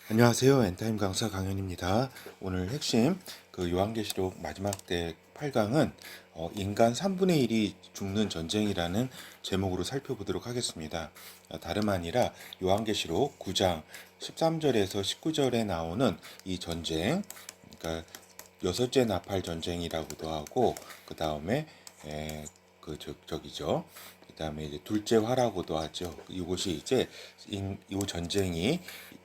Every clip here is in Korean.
안녕하세요. 엔타임 강사 강현입니다. 오늘 핵심 요한계시록 마지막 때 8강은 인간 3분의 1이 죽는 전쟁이라는 제목으로 살펴보도록 하겠습니다. 다름 아니라 요한계시록 9장 13절에서 19절에 나오는 이 전쟁, 그러니까 여섯째 나팔 전쟁이라고도 하고 그 다음에 저기죠. 그 다음에 이제 둘째 화라고도 하죠. 이곳이 이제 이 전쟁이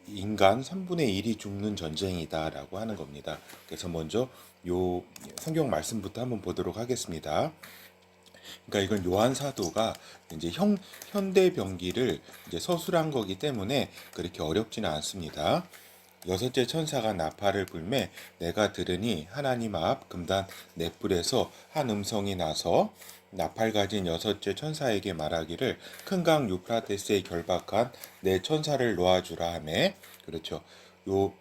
인간 3분의 1이 죽는 전쟁이다라고 하는 겁니다. 그래서 먼저 요 성경 말씀부터 한번 보도록 하겠습니다. 그러니까 이건 요한 사도가 이제 현대 병기를 이제 서술한 거기 때문에 그렇게 어렵지는 않습니다. 여섯째 천사가 나팔을 불매 내가 들으니 하나님 앞 금단 넷불에서 한 음성이 나서 나팔 가진 여섯째 천사에게 말하기를 큰 강 유프라테스에 결박한 네 천사를 놓아주라 하매, 그렇죠. 요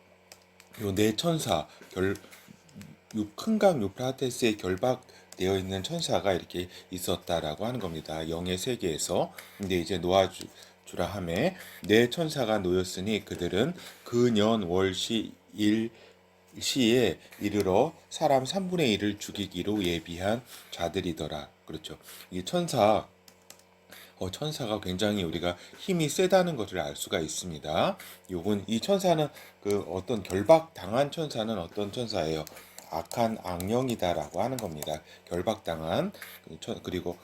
네 천사 큰 강 유프라테스에 결박되어 있는 천사가 이렇게 있었다라고 하는 겁니다. 영의 세계에서. 근데 이제 놓아주라 하매 네 천사가 놓였으니 그들은 그 년 월시 일 시에 이르러 사람 3분의 1을 죽이기로 예비한 자들이더라. 그렇죠. 이 천사가 굉장히 우리가 힘이 세다는 것을 알 수가 있습니다. 이 천사는 어떤 결박 당한 천사는 어떤 천사예요? 악한 악령이다라고 하는 겁니다. 결박당한 그리고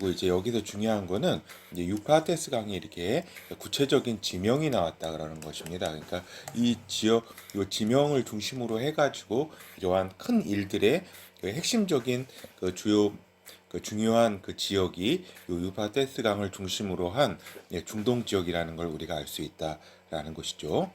이제 여기서 중요한 거는 이제 유프라테스 강에 이렇게 구체적인 지명이 나왔다 그러는 것입니다. 그러니까 요 지명을 중심으로 해가지고 이러한 큰 일들의 핵심적인 중요한 지역이 요 유프라테스 강을 중심으로 한 중동 지역이라는 걸 우리가 알 수 있다라는 것이죠.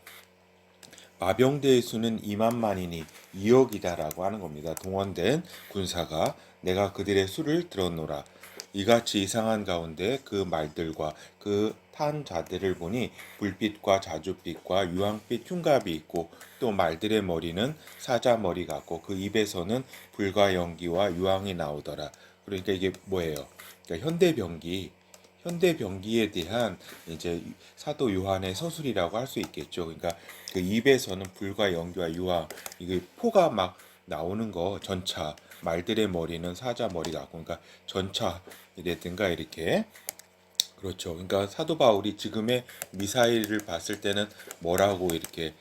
마병대의 수는 2만만이니 2억이다라고 하는 겁니다. 동원된 군사가 내가 그들의 수를 들었노라. 이같이 이상한 가운데 그 말들과 그 탄 자들을 보니 불빛과 자줏빛과 유황빛 흉갑이 있고 또 말들의 머리는 사자 머리 같고 그 입에서는 불과 연기와 유황이 나오더라. 그러니까 이게 뭐예요? 그러니까 현대 병기에 대한 이제 사도 요한의 서술이라고 할 수 있겠죠. 그러니까 그 입에서는 불과 연기와 유황, 이게 포가 막 나오는 거, 전차, 말들의 머리는 사자 머리 같고, 그러니까 전차이라든가 이렇게. 그렇죠. 그러니까 사도 바울이 지금의 미사일을 봤을 때는 뭐라고 이렇게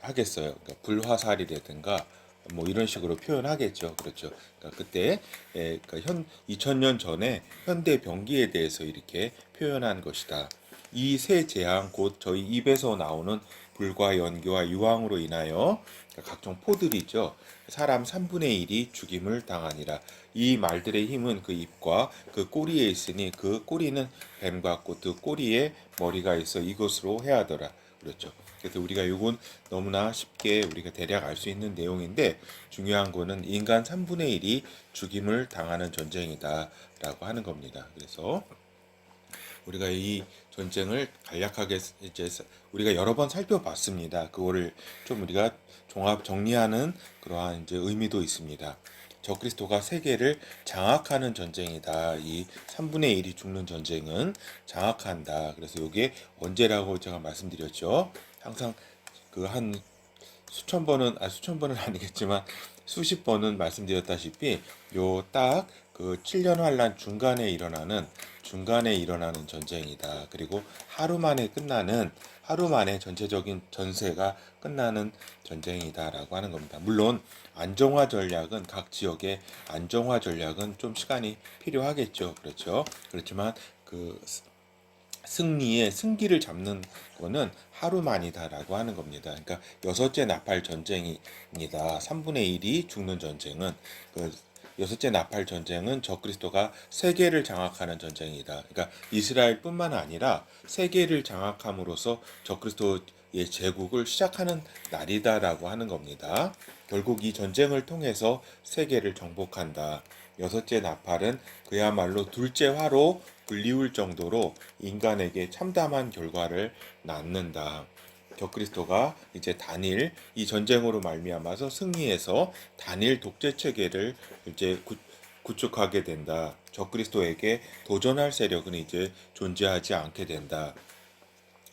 하겠어요. 그러니까 불화살이라든가 뭐 이런 식으로 표현하겠죠. 그렇죠. 그러니까 그때 2000년 전에 현대 병기에 대해서 이렇게 표현한 것이다. 이 세 재앙 곧 저희 입에서 나오는 불과 연기와 유황으로 인하여 각종 포들이죠. 사람 3분의 1이 죽임을 당하니라. 이 말들의 힘은 그 입과 그 꼬리에 있으니 그 꼬리는 뱀 같고 그 꼬리에 머리가 있어 이것으로 해하더라. 그렇죠. 그래서 우리가 이건 너무나 쉽게 우리가 대략 알 수 있는 내용인데 중요한 거는 인간 3분의 1이 죽임을 당하는 전쟁이다라고 하는 겁니다. 그래서 우리가 이 전쟁을 간략하게 이제 우리가 여러 번 살펴봤습니다. 그거를 좀 우리가 종합 정리하는 그러한 이제 의미도 있습니다. 적그리스도가 세계를 장악하는 전쟁이다. 이 3분의 1이 죽는 전쟁은 장악한다. 그래서 이게 언제라고 제가 말씀드렸죠. 항상 한 수천 번은 아니겠지만 수십 번은 말씀드렸다시피 요 딱 그 7년 환란 중간에 일어나는 전쟁이다. 그리고 하루 만에 전체적인 전세가 끝나는 전쟁이다라고 하는 겁니다. 물론 각 지역의 안정화 전략은 좀 시간이 필요하겠죠. 그렇죠. 그렇지만 승기를 잡는 거는 하루만이다라고 하는 겁니다. 그러니까 여섯째 나팔 전쟁입니다. 3분의 1이 죽는 전쟁은 여섯째 나팔 전쟁은 적그리스도가 세계를 장악하는 전쟁이다. 그러니까 이스라엘뿐만 아니라 세계를 장악함으로써 적그리스도의 제국을 시작하는 날이다라고 하는 겁니다. 결국 이 전쟁을 통해서 세계를 정복한다. 여섯째 나팔은 그야말로 둘째 화로 불리울 정도로 인간에게 참담한 결과를 낳는다. 적그리스도가 이제 이 전쟁으로 말미암아서 승리해서 단일 독재 체계를 이제 구축하게 된다. 적그리스도에게 도전할 세력은 이제 존재하지 않게 된다.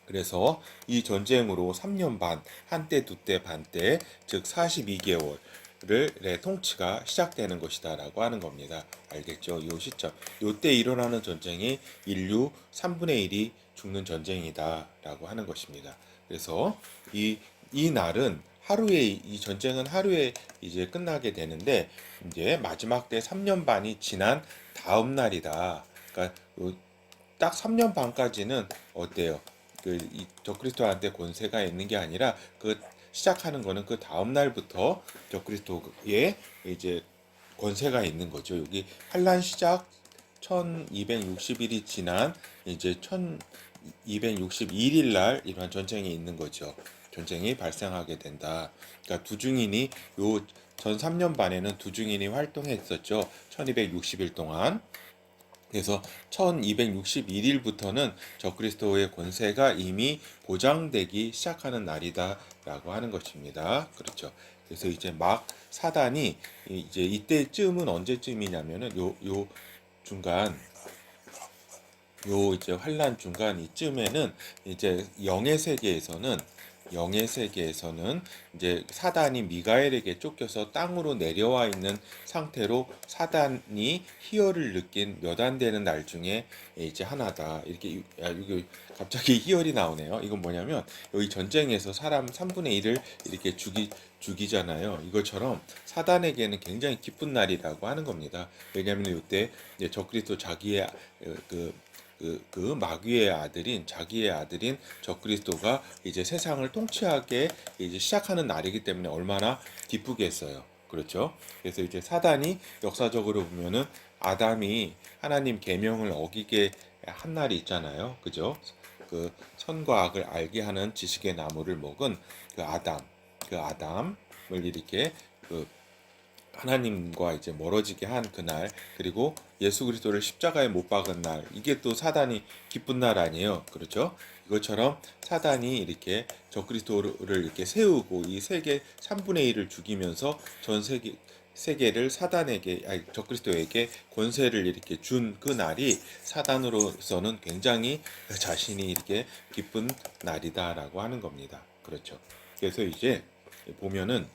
그래서 이 전쟁으로 3년 반, 한때, 두때, 반때, 즉 42개월의 통치가 시작되는 것이다라고 하는 겁니다. 알겠죠? 이 시점. 이때 일어나는 전쟁이 인류 3분의 1이 죽는 전쟁이다라고 하는 것입니다. 그래서 이 날은 하루에 이 전쟁은 하루에 이제 끝나게 되는데 이제 마지막 때 3년 반이 지난 다음 날이다. 그러니까 딱 3년 반까지는 어때요? 적그리스도한테 권세가 있는 게 아니라 그 시작하는 거는 그 다음 날부터 적그리스도의 이제 권세가 있는 거죠. 여기 환란 시작 1260일이 지난 이제 1261일 날 이러한 전쟁이 있는 거죠. 전쟁이 발생하게 된다. 그러니까 두 증인이 요 전 3년 반에는 두 증인이 활동했었죠. 1260일 동안. 그래서 1261일부터는 적그리스도의 권세가 이미 보장되기 시작하는 날이다라고 하는 것입니다. 그렇죠. 그래서 이제 막 사단이 이제 이때쯤은 언제쯤이냐면은 요 중간 요 이제 환란 중간 이쯤에는 이제 영의 세계에서는 이제 사단이 미가엘에게 쫓겨서 땅으로 내려와 있는 상태로 사단이 희열을 느낀 몇 안 되는 날 중에 이제 하나다. 이렇게 이게 갑자기 희열이 나오네요. 이건 뭐냐면 여기 전쟁에서 사람 3분의 1을 이렇게 죽이잖아요. 이것처럼 사단에게는 굉장히 기쁜 날이라고 하는 겁니다. 왜냐하면 이때 이제 적그리스도 자기의 그 마귀의 아들인 자기의 아들인 적그리스도가 이제 세상을 통치하게 이제 시작하는 날이기 때문에 얼마나 기쁘겠어요. 그렇죠? 그래서 이제 사단이 역사적으로 보면은 아담이 하나님 계명을 어기게 한 날이 있잖아요. 그죠? 그 선과 악을 알게 하는 지식의 나무를 먹은 그 아담을 이렇게 그 하나님과 이제 멀어지게 한 그날, 그리고 예수 그리스도를 십자가에 못 박은 날, 이게 또 사단이 기쁜 날 아니에요. 그렇죠? 이것처럼 사단이 이렇게 적그리스도를 이렇게 세우고 이 세계 3분의 1을 죽이면서 전 세계를 사단에게, 아니 적그리스도에게 권세를 이렇게 준 그 날이 사단으로서는 굉장히 자신이 이렇게 기쁜 날이다라고 하는 겁니다. 그렇죠. 그래서 이제 보면은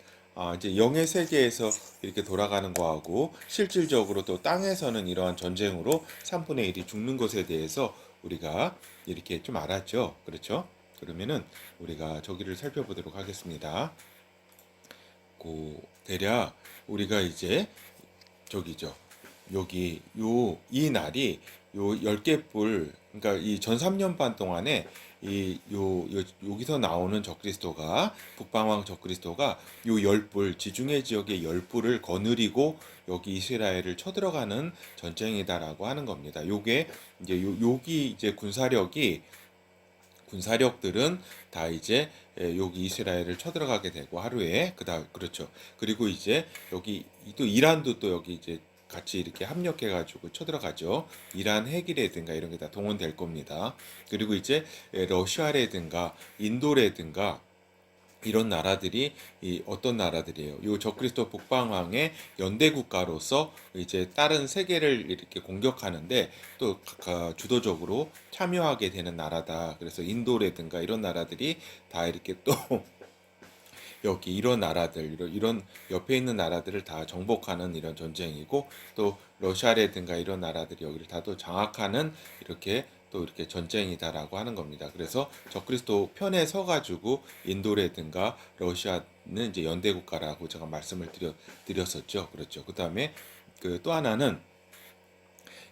이제 영의 세계에서 이렇게 돌아가는 거하고 실질적으로 또 땅에서는 이러한 전쟁으로 3분의 1이 죽는 것에 대해서 우리가 이렇게 좀 알았죠. 그렇죠? 그러면은 우리가 저기를 살펴보도록 하겠습니다. 대략 우리가 이제 저기죠. 여기 이 날이 요 10개 뿔, 그러니까 이 전 3년 반 동안에 여기서 나오는 적그리스도가, 북방왕 적그리스도가 요 10뿔, 지중해 지역의 10뿔을 거느리고 여기 이스라엘을 쳐들어가는 전쟁이다라고 하는 겁니다. 요게 이제 여기 이제 군사력들은 다 이제 여기 이스라엘을 쳐들어가게 되고 하루에 그다음 그렇죠. 그리고 이제 여기 또 이란도 또 여기 이제 같이 이렇게 합력해가지고 쳐들어가죠. 이란 핵이라든가 이런 게 다 동원될 겁니다. 그리고 이제 러시아라든가 인도라든가 이런 나라들이 어떤 나라들이에요? 이 적그리스도 북방왕의 연대 국가로서 이제 다른 세계를 이렇게 공격하는데 또 주도적으로 참여하게 되는 나라다. 그래서 인도라든가 이런 나라들이 다 이렇게 또 여기 이런 나라들, 이런 옆에 있는 나라들을 다 정복하는 이런 전쟁이고, 또 러시아라든가 이런 나라들이 여기를 다 또 장악하는 이렇게 또 이렇게 전쟁이다라고 하는 겁니다. 그래서 적그리스도 편에 서가지고 인도라든가 러시아는 이제 연대 국가라고 제가 말씀을 드렸었죠. 그렇죠. 그 다음에 그 또 하나는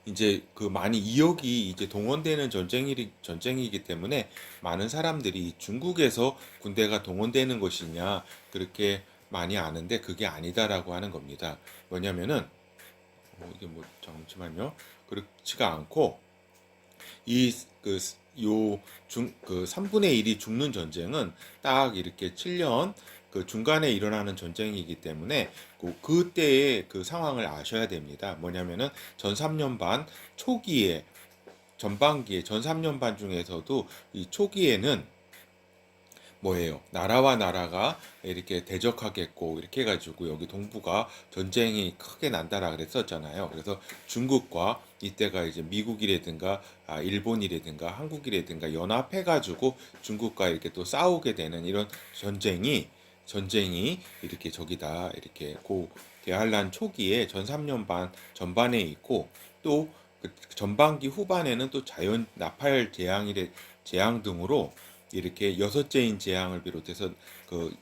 이제 그 많이 2억이 이제 동원되는 전쟁이기 때문에 많은 사람들이 중국에서 군대가 동원되는 것이냐 그렇게 많이 아는데 그게 아니다라고 하는 겁니다. 뭐냐면은 이게 뭐 잠시만요. 그렇지가 않고 이 그 요 중 그 3분의 1이 죽는 전쟁은 딱 이렇게 7년 그 중간에 일어나는 전쟁이기 때문에 그때의 그 상황을 아셔야 됩니다. 뭐냐면은 전 3년 반 초기에 전반기에 전 3년 반 중에서도 이 초기에는 뭐예요? 나라와 나라가 이렇게 대적하겠고 이렇게 해가지고 여기 동북아 전쟁이 크게 난다라 그랬었잖아요. 그래서 중국과 이때가 이제 미국이라든가 일본이라든가 한국이라든가 연합해가지고 중국과 이렇게 또 싸우게 되는 이런 전쟁이 이렇게 저기다 이렇게 고 대환란 초기에 전 3년 반 전반에 있고 또 그 전반기 후반에는 또 자연 나팔 재앙 등으로 이렇게 여섯째인 재앙을 비롯해서 그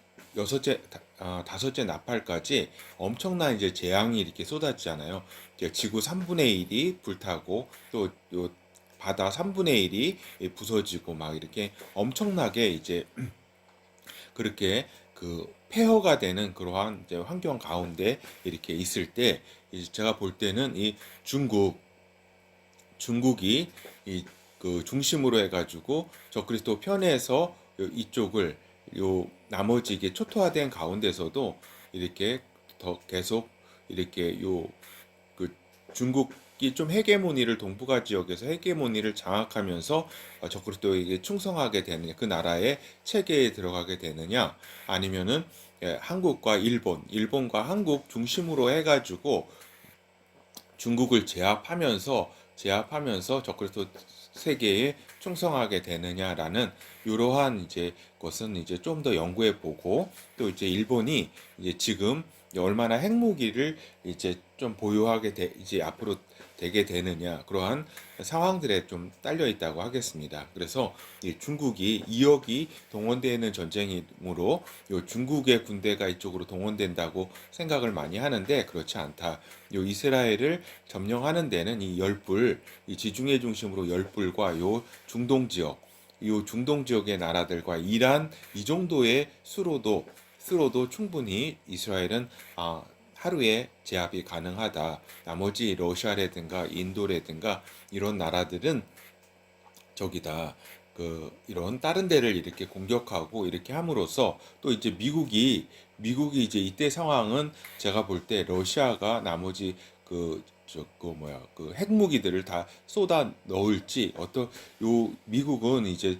다섯째 나팔까지 엄청난 이제 재앙이 이렇게 쏟아지잖아요. 이제 지구 3분의 1이 불타고 또 요 바다 3분의 1이 부서지고 막 이렇게 엄청나게 이제 그렇게 그 폐허가 되는 그러한 이제 환경 가운데 이렇게 있을 때 이제 제가 볼 때는 이 중국이 이 그 중심으로 해가지고 적그리스도 편에서 이쪽을 요 나머지 이게 초토화된 가운데서도 이렇게 더 계속 이렇게 요 그 중국이 좀 헤게모니를 동북아 지역에서 헤게모니를 장악하면서 적그리스도에게 충성하게 되느냐, 그 나라의 체계에 들어가게 되느냐, 아니면은 한국과 일본과 한국 중심으로 해가지고 중국을 제압하면서 적그리스도 세계에 충성하게 되느냐라는 이러한 이제 것은 이제 좀 더 연구해 보고 또 이제 일본이 이제 지금 얼마나 핵무기를 이제 좀 이제 앞으로 되게 되느냐 그러한 상황들에 좀 딸려 있다고 하겠습니다. 그래서 이 중국이 2억이 동원되는 전쟁이므로 요 중국의 군대가 이쪽으로 동원된다고 생각을 많이 하는데 그렇지 않다. 요 이스라엘을 점령하는 데는 이 지중해 중심으로 열불과 요 중동 지역의 나라들과 이란 이 정도의 수로도 충분히 이스라엘은 하루에 제압이 가능하다. 나머지 러시아라든가 인도라든가 이런 나라들은 저기다 이런 다른 데를 이렇게 공격하고 이렇게 함으로써 또 이제 미국이 이제 이때 상황은 제가 볼 때 러시아가 나머지 핵무기들을 다 쏟아 넣을지 요 미국은 이제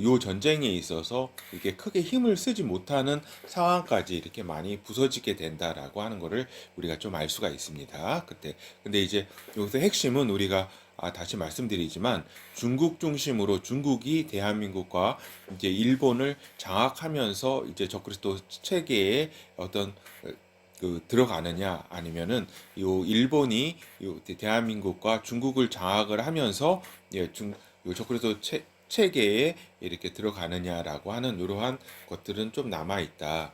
요 전쟁에 있어서 이게 크게 힘을 쓰지 못하는 상황까지 이렇게 많이 부서지게 된다라고 하는 거를 우리가 좀 알 수가 있습니다. 근데 이제 여기서 핵심은 우리가 다시 말씀드리지만 중국 중심으로 중국이 대한민국과 이제 일본을 장악하면서 이제 적그리스도 체계에 어떤 들어가느냐 아니면은 요 일본이 요 대한민국과 중국을 장악을 하면서 요 적그리스도 체계에 이렇게 들어가느냐라고 하는 이러한 것들은 좀 남아 있다.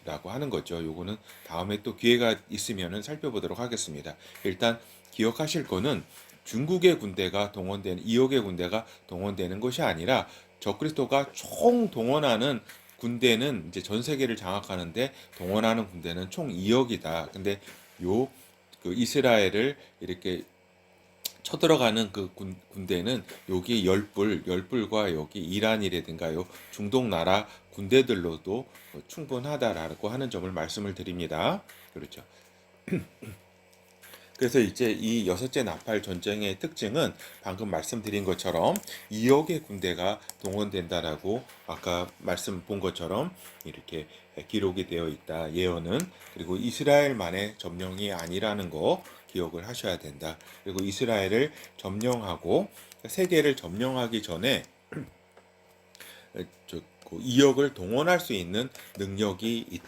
라고 하는 거죠. 요거는 다음에 또 기회가 있으면은 살펴보도록 하겠습니다. 일단 기억하실 거는 중국의 군대가 동원되는 2억의 군대가 동원되는 것이 아니라 적그리스도가 총 동원하는 군대는 이제 전 세계를 장악하는데 동원하는 군대는 총 2억이다. 근데 요 이스라엘을 이렇게 쳐들어가는 그 군대는 여기 열불과 여기 이란이라든가 요 중동 나라 군대들로도 충분하다라고 하는 점을 말씀을 드립니다. 그렇죠. 그래서 이제 이 여섯째 나팔 전쟁의 특징은 방금 말씀드린 것처럼 2억의 군대가 동원된다라고 아까 말씀 본 것처럼 이렇게 기록이 되어 있다. 예언은 그리고 이스라엘만의 점령이 아니라는 거 기억을 하셔야 된다. 그리고 이스라엘을 점령하고 세계를 점령하기 전에 2억을 동원할 수 있는 능력이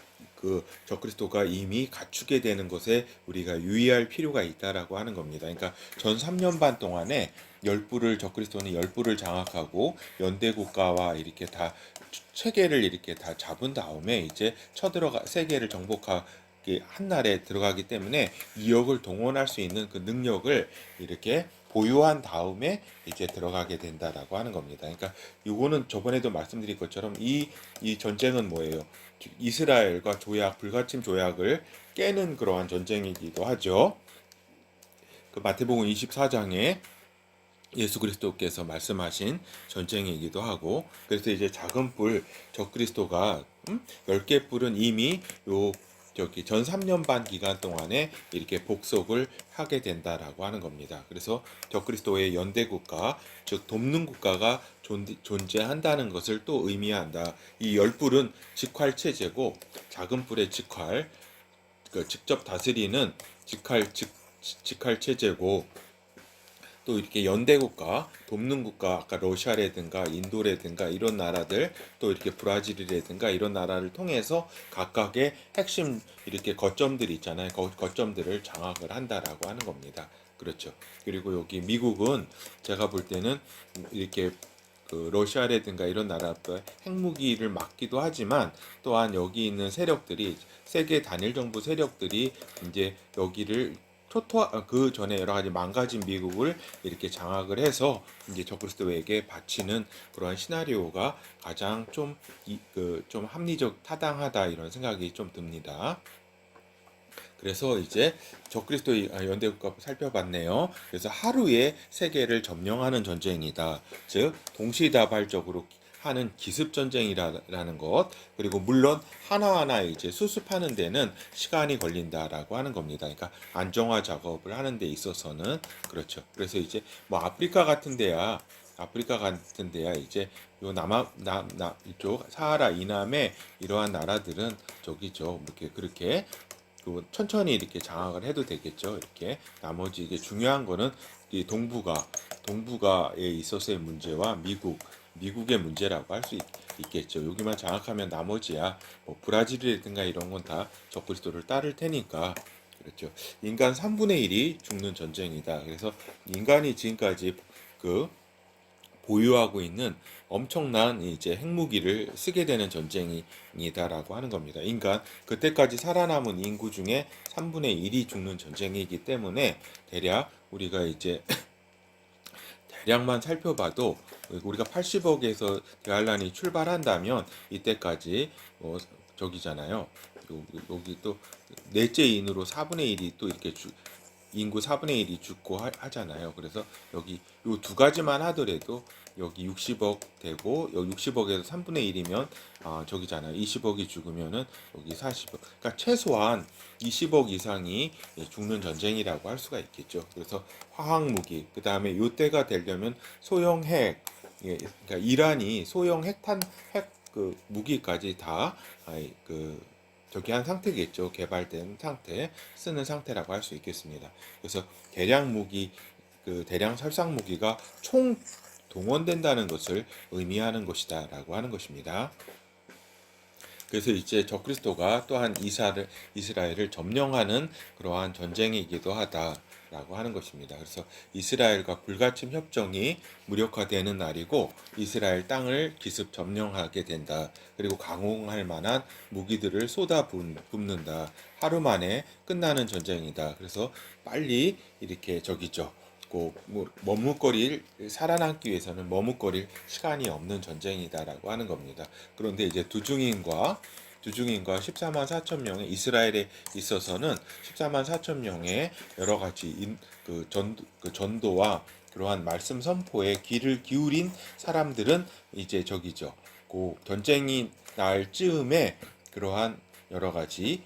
적그리스도가 이미 갖추게 되는 것에 우리가 유의할 필요가 있다라고 하는 겁니다. 그러니까 전 3년 반 동안에 적그리스도는 열불을 장악하고 연대 국가와 이렇게 다 체계를 이렇게 다 잡은 다음에 이제 세계를 정복하기 한 날에 들어가기 때문에 2억을 동원할 수 있는 그 능력을 이렇게 보유한 다음에 이제 들어가게 된다라고 하는 겁니다. 그러니까 요거는 저번에도 말씀드린 것처럼 이 전쟁은 뭐예요? 이스라엘과 불가침 조약을 깨는 그러한 전쟁이기도 하죠. 그 마태복음 24장에 예수 그리스도께서 말씀하신 전쟁이기도 하고 그래서 이제 작은 뿔 적그리스도가 10개 뿔은 이미 저기 전 3년 반 기간 동안에 이렇게 복속을 하게 된다라고 하는 겁니다. 그래서 적그리스도의 연대 국가, 즉 돕는 국가가 존재한다는 것을 또 의미한다. 이 열불은 직활 체제고 작은 뿔의 직활, 그 직접 다스리는 직활 체제고 또 이렇게 연대 국가, 돕는 국가, 아까 러시아라든가 인도라든가 이런 나라들, 또 이렇게 브라질이라든가 이런 나라를 통해서 각각의 핵심 이렇게 거점들이 있잖아요. 거점들을 장악을 한다라고 하는 겁니다. 그렇죠. 그리고 여기 미국은 제가 볼 때는 이렇게 그 러시아라든가 이런 나라의 핵무기를 막기도 하지만 또한 여기 있는 세력들이 세계 단일 정부 세력들이 이제 여기를 그 전에 여러 가지 망가진 미국을 이렇게 장악을 해서 이제 적그리스도에게 바치는 그러한 시나리오가 가장 좀 합리적 타당하다 이런 생각이 좀 듭니다. 그래서 이제 적그리스도 연대국가 살펴봤네요. 그래서 하루에 세계를 점령하는 전쟁이다. 즉 동시다발적으로 하는 기습 전쟁이라는 것, 그리고 물론 하나하나 이제 수습하는 데는 시간이 걸린다라고 하는 겁니다. 그러니까 안정화 작업을 하는 데 있어서는 그렇죠. 그래서 이제 뭐 아프리카 같은 데야 이제 요 이쪽 사하라 이남의 이러한 나라들은 저기죠. 뭐 이렇게 그렇게 천천히 이렇게 장악을 해도 되겠죠. 이렇게 나머지 이게 중요한 거는 이 동북아에 있어서의 문제와 미국의 문제라고 할 수 있겠죠. 여기만 장악하면 나머지야 뭐 브라질이라든가 이런 건 다 적그리스도를 따를 테니까. 그렇죠. 인간 3분의 1이 죽는 전쟁이다. 그래서 인간이 지금까지 그 보유하고 있는 엄청난 이제 핵무기를 쓰게 되는 전쟁이다라고 하는 겁니다. 인간 그때까지 살아남은 인구 중에 3분의 1이 죽는 전쟁이기 때문에 대략 우리가 이제 대략만 살펴봐도 우리가 80억에서 대환란이 출발한다면 이때까지 저기잖아요. 여기 또 넷째 인으로 4분의 1이 또 이렇게 인구 4분의 1이 죽고 하잖아요. 그래서 여기 요 두 가지만 하더라도 여기 60억 되고 여기 60억에서 3분의 1이면 저기잖아요. 20억이 죽으면은 여기 40억. 그러니까 최소한 20억 이상이 죽는 전쟁이라고 할 수가 있겠죠. 그래서 화학 무기, 그다음에 요 때가 되려면 소형 핵, 그러니까 이란이 소형 핵 그 무기까지 다그 저기 한 상태겠죠. 개발된 상태, 쓰는 상태라고 할 수 있겠습니다. 그래서 대량 살상 무기가 총 동원된다는 것을 의미하는 것이다라고 하는 것입니다. 그래서 이제 적그리스도가 또한 이스라엘을 점령하는 그러한 전쟁이기도 하다라고 하는 것입니다. 그래서 이스라엘과 불가침 협정이 무력화되는 날이고 이스라엘 땅을 기습 점령하게 된다. 그리고 강공할 만한 무기들을 쏟아붓는다. 하루 만에 끝나는 전쟁이다. 그래서 빨리 이렇게 저기죠. 살아남기 위해서는 머뭇거릴 시간이 없는 전쟁이다라고 하는 겁니다. 그런데 이제 두중인과 14만 4천 명의 이스라엘에 있어서는 14만 4천 명의 여러 가지 전도와 그러한 말씀 선포에 귀를 기울인 사람들은 이제 저기죠. 전쟁이 날 즈음에 그러한 여러 가지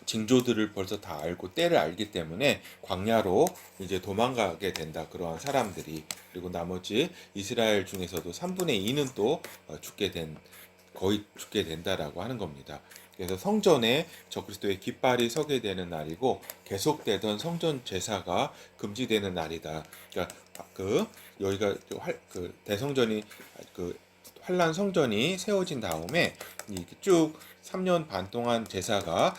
징조들을 벌써 다 알고 때를 알기 때문에 광야로 이제 도망가게 된다. 그러한 사람들이. 그리고 나머지 이스라엘 중에서도 3분의 2는 또 거의 죽게 된다라고 하는 겁니다. 그래서 성전에 적그리스도의 깃발이 서게 되는 날이고 계속되던 성전 제사가 금지되는 날이다. 그러니까 여기가 대성전이 환란 성전이 세워진 다음에 쭉 3년 반 동안 제사가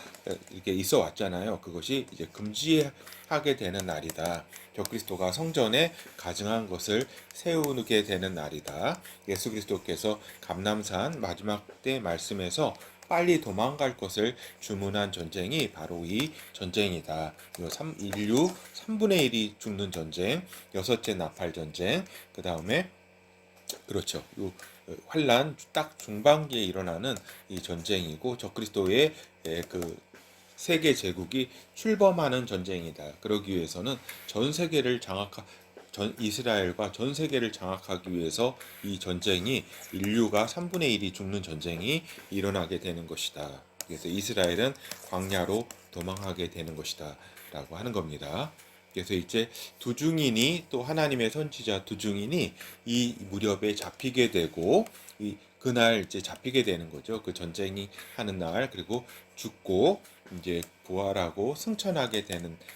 이렇게 있어 왔잖아요. 그것이 이제 금지하게 되는 날이다. 적그리스도가 성전에 가증한 것을 세우게 되는 날이다. 예수 그리스도께서 감람산 마지막 때 말씀에서 빨리 도망갈 것을 주문한 전쟁이 바로 이 전쟁이다. 인류 3분의 1이 죽는 전쟁, 여섯째 나팔 전쟁, 그 다음에 그렇죠. 환란 딱 중반기에 일어나는 이 전쟁이고 적그리스도의 그 세계 제국이 출범하는 전쟁이다. 그러기 위해서는 이스라엘과 전 세계를 장악하기 위해서 이 전쟁이 인류가 3분의 1이 죽는 전쟁이 일어나게 되는 것이다. 그래서 이스라엘은 광야로 도망하게 되는 것이다 라고 하는 겁니다. 그래서 이제 두 증인이 또 하나님의 선지자 두 증인이 이 무렵에 잡히게 되고 이 그날 이제 잡히게 되는 거죠. 그 전쟁이 하는 날 그리고 죽고 이제 부활하고 승천하게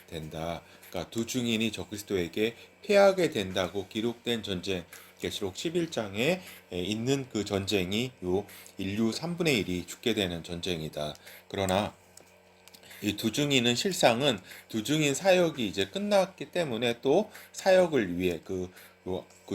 된다. 그러니까 두 증인이 적그리스도에게 패하게 된다고 기록된 전쟁 계시록 11장에 있는 그 전쟁이 요 인류 3분의 1이 죽게 되는 전쟁이다. 그러나 이 두 증인은 실상은 두 증인 사역이 이제 끝났기 때문에 또 사역을 위해 그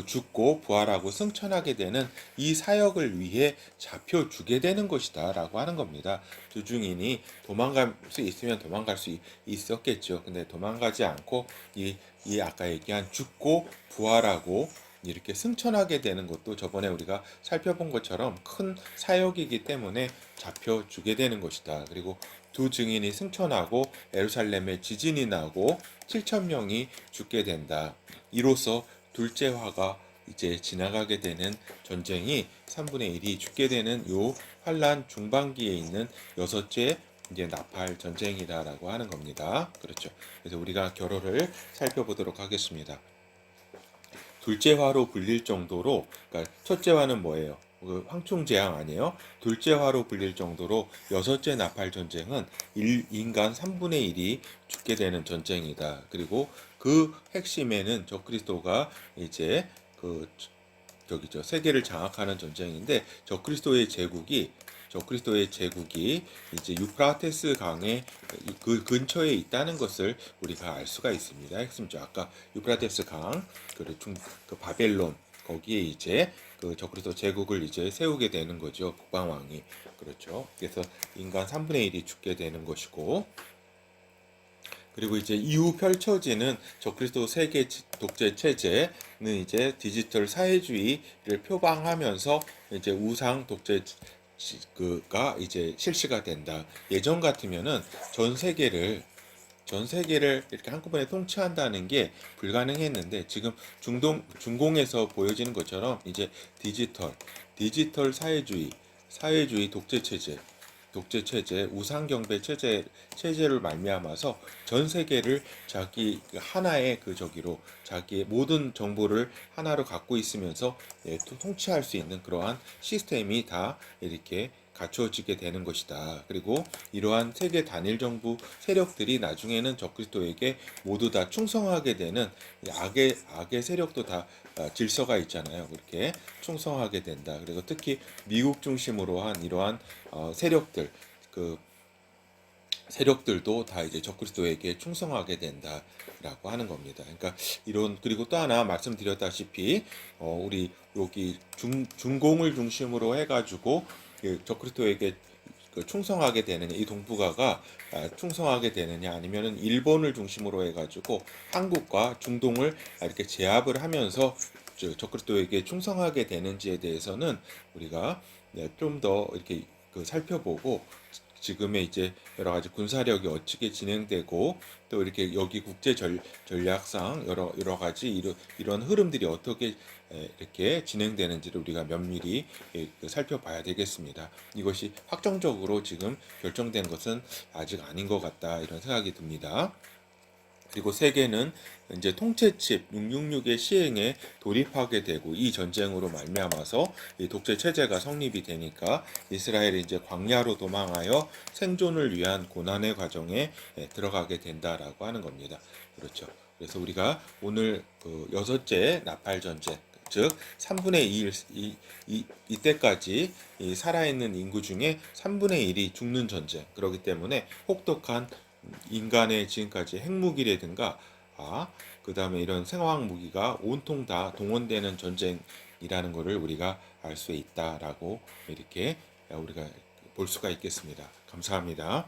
죽고 부활하고 승천하게 되는 이 사역을 위해 잡혀 주게 되는 것이다라고 하는 겁니다. 두 증인이 도망갈 수 있으면 도망갈 수 있었겠죠. 근데 도망가지 않고 이 아까 얘기한 죽고 부활하고 이렇게 승천하게 되는 것도 저번에 우리가 살펴본 것처럼 큰 사역이기 때문에 잡혀주게 되는 것이다. 그리고 두 증인이 승천하고 예루살렘에 지진이 나고 7천 명이 죽게 된다. 이로써 둘째 화가 이제 지나가게 되는 전쟁이 3분의 1이 죽게 되는 요 환란 중반기에 있는 여섯째 이제 나팔 전쟁이다라고 하는 겁니다. 그렇죠. 그래서 우리가 결어를 살펴보도록 하겠습니다. 둘째 화로 불릴 정도로, 그러니까 첫째 화는 뭐예요? 그 황충재앙 아니에요? 둘째 화로 불릴 정도로 여섯째 나팔 전쟁은 인간 3분의 1이 죽게 되는 전쟁이다. 그리고 그 핵심에는 적그리스도가 이제 그 저기죠 세계를 장악하는 전쟁인데 적그리스도의 제국이 이제 유프라테스 강의 그 근처에 있다는 것을 우리가 알 수가 있습니다. 핵심죠. 아까 유프라테스 강, 그 바벨론 거기에 이제 그 적그리스도 제국을 이제 세우게 되는 거죠. 국방왕이. 그렇죠. 그래서 인간 3분의 1이 죽게 되는 것이고 그리고 이제 이후 펼쳐지는 적그리스도 세계 독재 체제는 이제 디지털 사회주의를 표방하면서 이제 우상 독재 가 이제 실시가 된다. 예전 같으면은 전 세계를 이렇게 한꺼번에 통치한다는 게 불가능했는데 지금 중공에서 보여지는 것처럼 이제 디지털 사회주의 독재 체제, 우상 경배 체제를 말미암아서 전 세계를 자기 하나의 그 저기로 자기의 모든 정보를 하나로 갖고 있으면서 통치할 수 있는 그러한 시스템이 다 이렇게 갖춰지게 되는 것이다. 그리고 이러한 세계 단일 정부 세력들이 나중에는 적그리스도에게 모두 다 충성하게 되는 악의 세력도 다 질서가 있잖아요. 그렇게 충성하게 된다. 그리고 특히 미국 중심으로 한 이러한 그 세력들도 다 이제 적그리스도에게 충성하게 된다라고 하는 겁니다. 그러니까 그리고 또 하나 말씀드렸다시피 우리 여기 중공을 중심으로 해가지고 적그리스도에게 충성하게 되느냐 이 동북아가 충성하게 되느냐 아니면은 일본을 중심으로 해가지고 한국과 중동을 이렇게 제압을 하면서 적그리스도에게 충성하게 되는지에 대해서는 우리가 좀 더 이렇게 살펴보고 지금의 이제 여러 가지 군사력이 어떻게 진행되고 또 이렇게 여기 국제 전략상 여러 가지 이런 흐름들이 어떻게 이렇게 진행되는지를 우리가 면밀히 살펴봐야 되겠습니다. 이것이 확정적으로 지금 결정된 것은 아직 아닌 것 같다 이런 생각이 듭니다. 그리고 세계는 이제 통채칩 666의 시행에 돌입하게 되고 이 전쟁으로 말미암아서 이 독재 체제가 성립이 되니까 이스라엘이 이제 광야로 도망하여 생존을 위한 고난의 과정에 들어가게 된다라고 하는 겁니다. 그렇죠. 그래서 우리가 오늘 그 여섯째 나팔 전쟁 즉 3분의 2 이때까지 살아있는 인구 중에 3분의 1이 죽는 전쟁 그렇기 때문에 혹독한 인간의 지금까지 핵무기라든가 그 다음에 이런 생화학 무기가 온통 다 동원되는 전쟁이라는 것을 우리가 알 수 있다라고 이렇게 우리가 볼 수가 있겠습니다. 감사합니다.